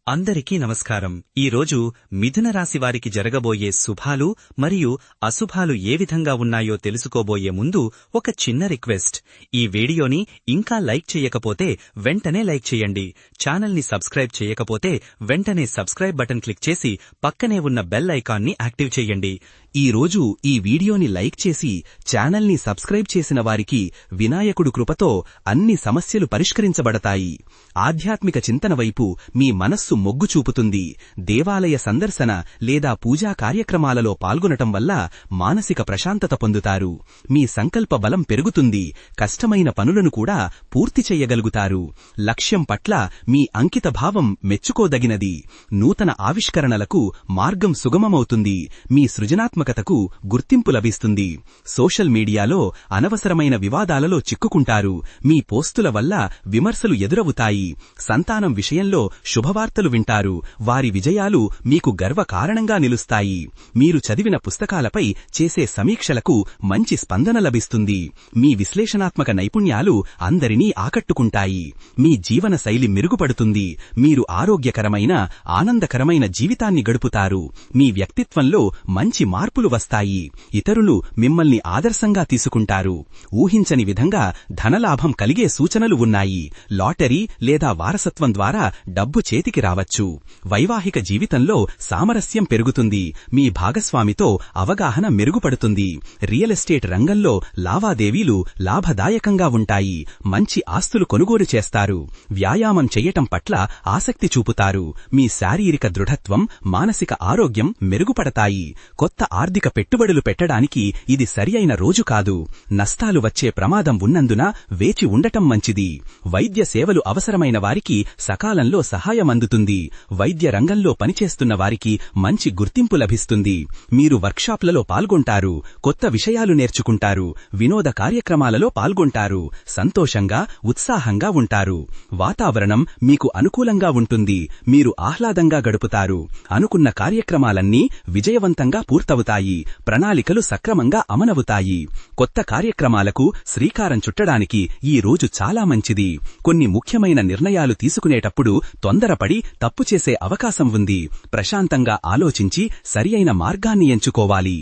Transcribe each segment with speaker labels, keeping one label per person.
Speaker 1: అందరికీ నమస్కారం. ఈరోజు మిథున రాశి వారికి జరగబోయే శుభాలు మరియు అశుభాలు ఏ విధంగా ఉన్నాయో తెలుసుకోబోయే ముందు ఒక చిన్న రిక్వెస్ట్. ఈ వీడియోని ఇంకా లైక్ చేయకపోతే వెంటనే లైక్ చేయండి. ఛానల్ని సబ్స్క్రైబ్ చేయకపోతే వెంటనే సబ్స్క్రైబ్ బటన్ క్లిక్ చేసి పక్కనే ఉన్న బెల్ ఐకాన్ని యాక్టివ్ చేయండి.
Speaker 2: ఈ రోజు ఈ వీడియోని లైక్ చేసి ఛానల్ని సబ్స్క్రైబ్ చేసిన వారికి వినాయకుడు కృపతో అన్ని సమస్యలు పరిష్కరించబడతాయి. ఆధ్యాత్మిక చింతన వైపు మీ మనస్సు మొగ్గు చూపుతుంది. దేవాలయ సందర్శన లేదా పూజా కార్యక్రమాలలో పాల్గొనటం వల్ల మానసిక ప్రశాంతత పొందుతారు. మీ సంకల్ప బలం పెరుగుతుంది. కష్టమైన పనులను కూడా పూర్తి చెయ్యగలుగుతారు. లక్ష్యం పట్ల మీ అంకిత భావం మెచ్చుకోదగినది. నూతన ఆవిష్కరణలకు మార్గం సుగమమవుతుంది. మీ సృజనాత్మకతకు గుర్తింపు లభిస్తుంది. సోషల్ మీడియాలో అనవసరమైన వివాదాలలో చిక్కుకుంటారు. మీ పోస్టుల వల్ల విమర్శలు ఎదురవుతాయి. సంతానం విషయంలో శుభవార్తలు వింటారు. వారి విజయాలు మీకు గర్వకారణంగా నిలుస్తాయి. మీరు చదివిన పుస్తకాలపై చేసే సమీక్షలకు మంచి స్పందన లభిస్తుంది. మీ విశ్లేషణాత్మక నైపుణ్యాలు అందరినీ ఆకట్టుకుంటాయి. మీ జీవన శైలి మెరుగుపడుతుంది. మీరు ఆరోగ్యకరమైన ఆనందకరమైన జీవితాన్ని గడుపుతారు. మీ వ్యక్తిత్వంలో మంచి మార్పులు వస్తాయి. ఇతరులు మిమ్మల్ని ఆదర్శంగా తీసుకుంటారు. ఊహించని విధంగా ధనలాభం కలిగే సూచనలు ఉన్నాయి. లాటరీ లేదా వారసత్వం ద్వారా డబ్బు చేతికి రావచ్చు. వైవాహిక జీవితంలో సామరస్యం పెరుగుతుంది. మీ భాగస్వామితో అవగాహన మెరుగుపడుతుంది. రియల్ ఎస్టేట్ రంగంలో లావాదేవీలు లాభదాయకంగా ఉంటాయి. మంచి ఆస్తులు కొనుగోలు చేస్తారు. వ్యాయామం చెయ్యటం పట్ల ఆసక్తి చూపుతారు. మీ శారీరక దృఢత్వం మానసిక ఆరోగ్యం మెరుగుపడతాయి. కొత్త ఆర్థిక పెట్టుబడులు పెట్టడానికి ఇది సరియైన రోజు కాదు. నష్టాలు వచ్చే ప్రమాదం ఉన్నందున వేచి ఉండటం మంచిది. వైద్య సేవలు అవసరమైన వారికి సకాలంలో సహాయం అందుతుంది. వైద్య రంగంలో పనిచేస్తున్న వారికి మంచి గుర్తింపు లభిస్తుంది. మీరు వర్క్షాప్లలో పాల్గొంటారు. కొత్త విషయాలు నేర్చుకుంటారు. వినోద కార్యక్రమాలలో పాల్గొంటారు. సంతోషంగా ఉత్సాహంగా ఉంటారు. వాతావరణం మీకు అనుకూలంగా ఉంటుంది. మీరు ఆహ్లాదంగా గడుపుతారు. అనుకున్న కార్యక్రమాలన్నీ విజయవంతంగా పూర్తవుతాయి. ప్రణాళికలు సక్రమంగా అమలవుతాయి. కొత్త కార్యక్రమాలకు శ్రీకారం చుట్టడానికి ఈ రోజు చాలా మంచిది. కొన్ని ముఖ్యమైన నిర్ణయాలు తీసుకునేటప్పుడు తొందరపడి తప్పు చేసే అవకాశం ఉంది. ప్రశాంతంగా ఆలోచించి సరియైన మార్గాన్ని ఎంచుకోవాలి.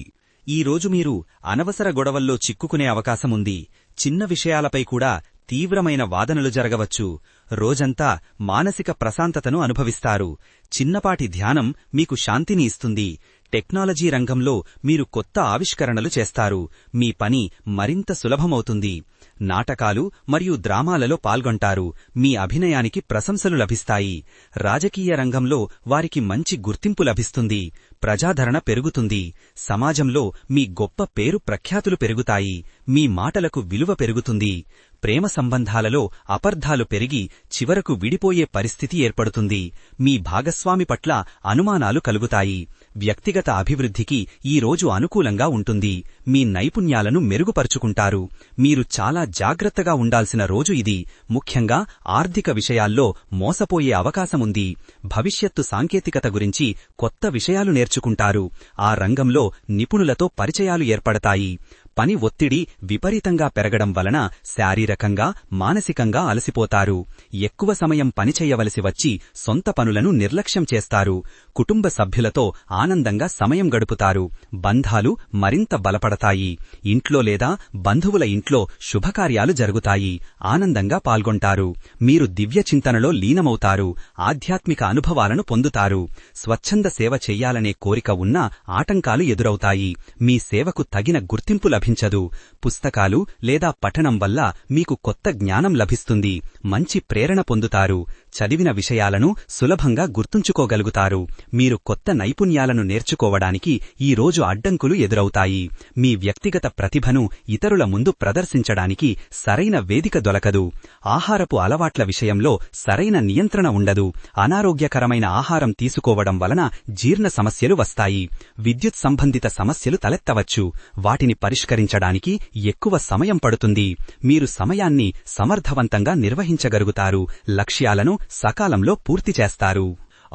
Speaker 1: ఈ రోజు మీరు అనవసర గొడవల్లో చిక్కుకునే అవకాశముంది. చిన్న విషయాలపై కూడా తీవ్రమైన వాదనలు జరగవచ్చు. రోజంతా మానసిక ప్రశాంతతను అనుభవిస్తారు. చిన్నపాటి ధ్యానం మీకు శాంతిని ఇస్తుంది. టెక్నాలజీ రంగంలో మీరు కొత్త ఆవిష్కరణలు చేస్తారు. మీ పని మరింత సులభమవుతుంది. నాటకాలు మరియు డ్రామాలలో పాల్గొంటారు. మీ అభినయానికి ప్రశంసలు లభిస్తాయి. రాజకీయ రంగంలో వారికి మంచి గుర్తింపు లభిస్తుంది. ప్రజాదరణ పెరుగుతుంది. సమాజంలో మీ గొప్ప పేరు ప్రఖ్యాతులు పెరుగుతాయి. మీ మాటలకు విలువ పెరుగుతుంది. ప్రేమ సంబంధాలలో అపార్థాలు పెరిగి చివరకు విడిపోయే పరిస్థితి ఏర్పడుతుంది. మీ భాగస్వామి పట్ల అనుమానాలు కలుగుతాయి. వ్యక్తిగత అభివృద్ధికి ఈ రోజు అనుకూలంగా ఉంటుంది. మీ నైపుణ్యాలను మెరుగుపరుచుకుంటారు. మీరు చాలా జాగ్రత్తగా ఉండాల్సిన రోజు ఇది. ముఖ్యంగా ఆర్థిక విషయాల్లో మోసపోయే అవకాశముంది. భవిష్యత్తు సాంకేతికత గురించి కొత్త విషయాలు నేర్చుకుంటారు. ఆ రంగంలో నిపుణులతో పరిచయాలు ఏర్పడతాయి. పని ఒత్తిడి విపరీతంగా పెరగడం వలన శారీరకంగా మానసికంగా అలసిపోతారు. ఎక్కువ సమయం పనిచేయవలసి వచ్చి సొంత పనులను నిర్లక్ష్యం చేస్తారు. కుటుంబ సభ్యులతో ఆనందంగా సమయం గడుపుతారు. బంధాలు మరింత బలపడతాయి. ఇంట్లో లేదా బంధువుల ఇంట్లో శుభకార్యాలు జరుగుతాయి. ఆనందంగా పాల్గొంటారు. మీరు దివ్య చింతనలో లీనమవుతారు. ఆధ్యాత్మిక అనుభవాలను పొందుతారు. స్వచ్ఛంద సేవ చెయ్యాలనే కోరిక ఉన్నా ఆటంకాలు ఎదురవుతాయి. మీ సేవకు తగిన గుర్తింపు లభించదు. పుస్తకాలు లేదా పఠనం వల్ల మీకు కొత్త జ్ఞానం లభిస్తుంది. మంచి ప్రేరణ పొందుతారు. చదివిన విషయాలను సులభంగా గుర్తుంచుకోగలుగుతారు. మీరు కొత్త నైపుణ్యాలను నేర్చుకోవడానికి ఈ రోజు అడ్డంకులు ఎదురవుతాయి. మీ వ్యక్తిగత ప్రతిభను ఇతరుల ముందు ప్రదర్శించడానికి సరైన వేదిక దొరకదు. ఆహారపు అలవాట్ల విషయంలో సరైన నియంత్రణ ఉండదు. అనారోగ్యకరమైన ఆహారం తీసుకోవడం వలన జీర్ణ సమస్యలు వస్తాయి. విద్యుత్ సంబంధిత సమస్యలు తలెత్తవచ్చు. వాటిని పరిష్కరించడానికి ఎక్కువ సమయం పడుతుంది. మీరు సమయాన్ని సమర్థవంతంగా నిర్వహించగలుగుతారు. లక్ష్యాలను సకాలంలో పూర్తి చేస్తారు.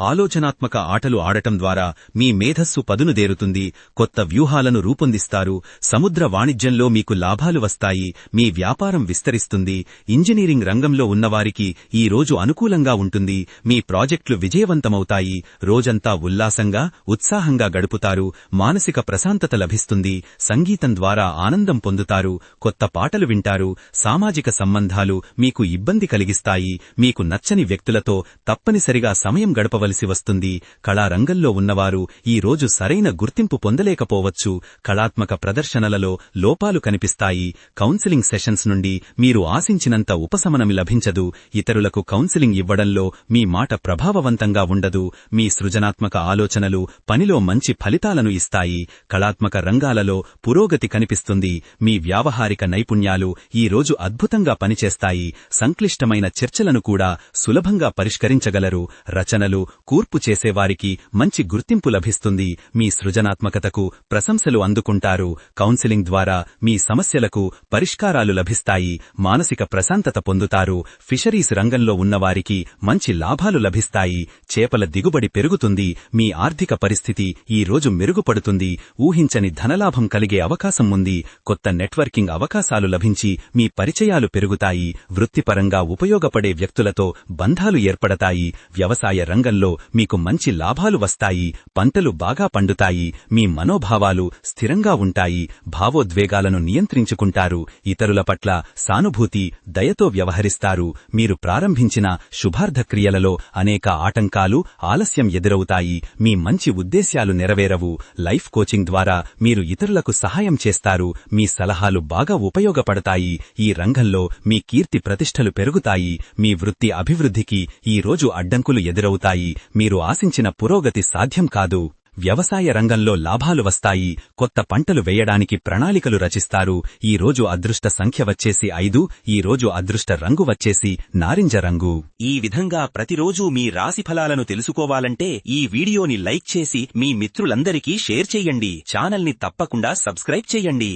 Speaker 2: ఆలోచనాత్మక ఆటలు ఆడటం ద్వారా మీ మేధస్సు పదునుదేరుతుంది, కొత్త వ్యూహాలను రూపొందిస్తారు, సముద్ర వాణిజ్యంలో మీకు లాభాలు వస్తాయి, మీ వ్యాపారం విస్తరిస్తుంది. ఇంజనీరింగ్ రంగంలో ఉన్నవారికి ఈ రోజు అనుకూలంగా ఉంటుంది, మీ ప్రాజెక్టులు విజయవంతమవుతాయి, రోజంతా ఉల్లాసంగా ఉత్సాహంగా గడుపుతారు, మానసిక ప్రశాంతత లభిస్తుంది, సంగీతం ద్వారా ఆనందం పొందుతారు, కొత్త పాటలు వింటారు. సామాజిక సంబంధాలు మీకు ఇబ్బంది కలిగిస్తాయి, మీకు నచ్చని వ్యక్తులతో తప్పనిసరిగా సమయం గడపవలసి వస్తుంది. కళారంగంలో ఉన్నవారు ఈ రోజు సరైన గుర్తింపు పొందలేకపోవచ్చు, కళాత్మక ప్రదర్శనలలో లోపాలు కనిపిస్తాయి. కౌన్సిలింగ్ సెషన్స్ నుండి మీరు ఆశించినంత ఉపశమనం లభించదు, ఇతరులకు కౌన్సిలింగ్ ఇవ్వడంలో మీ మాట ప్రభావవంతంగా ఉండదు, మీ సృజనాత్మక ఆలోచనలు పనిలో మంచి ఫలితాలను ఇస్తాయి. కళాత్మక రంగాలలో పురోగతి కనిపిస్తుంది, మీ వ్యావహారిక నైపుణ్యాలు ఈ రోజు అద్భుతంగా పనిచేస్తాయి, సంక్లిష్టమైన చర్చలను కూడా సులభంగా పరిష్కరించగలరు. రచనలు, కూర్పు చేసేవారికి మంచి గుర్తింపు లభిస్తుంది, మీ సృజనాత్మకతకు ప్రశంసలు అందుకుంటారు. కౌన్సిలింగ్ ద్వారా మీ సమస్యలకు పరిష్కారాలు లభిస్తాయి, మానసిక ప్రశాంతత పొందుతారు. ఫిషరీస్ రంగంలో ఉన్నవారికి మంచి లాభాలు లభిస్తాయి, చేపల దిగుబడి పెరుగుతుంది, మీ ఆర్థిక పరిస్థితి ఈ రోజు మెరుగుపడుతుంది, ఊహించని ధనలాభం కలిగే అవకాశం ఉంది, కొత్త నెట్వర్కింగ్ అవకాశాలు లభించి మీ పరిచయాలు పెరుగుతాయి, వృత్తిపరంగా ఉపయోగపడే వ్యక్తులతో బంధాలు ఏర్పడతాయి. వ్యవసాయ రంగంలో మీకు మంచి లాభాలు వస్తాయి, పంటలు బాగా పండుతాయి, మీ మనోభావాలు స్థిరంగా ఉంటాయి, భావోద్వేగాలను నియంత్రించుకుంటారు, ఇతరుల పట్ల సానుభూతి, దయతో వ్యవహరిస్తారు. మీరు ప్రారంభించిన శుభార్థ క్రియలలో అనేక ఆటంకాలు, ఆలస్యం ఎదురవుతాయి, మీ మంచి ఉద్దేశ్యాలు నెరవేరవు. లైఫ్ కోచింగ్ ద్వారా మీరు ఇతరులకు సహాయం చేస్తారు, మీ సలహాలు బాగా ఉపయోగపడతాయి. ఈ రంగంలో మీ కీర్తి ప్రతిష్టలు పెరుగుతాయి, మీ వృత్తి అభివృద్ధికి ఈ రోజు అడ్డంకులు ఎదురవుతాయి, మీరు ఆశించిన పురోగతి సాధ్యం కాదు. వ్యవసాయ రంగంలో లాభాలు వస్తాయి, కొత్త పంటలు వేయడానికి ప్రణాళికలు రచిస్తారు. ఈ రోజు అదృష్ట సంఖ్య వచ్చేసి 5, ఈ రోజు అదృష్ట రంగు వచ్చేసి నారింజ రంగు.
Speaker 1: ఈ విధంగా ప్రతిరోజూ మీ రాశి ఫలాలను తెలుసుకోవాలంటే ఈ వీడియోని లైక్ చేసి మీ మిత్రులందరికీ షేర్ చెయ్యండి. ఛానల్ని తప్పకుండా సబ్స్క్రైబ్ చెయ్యండి.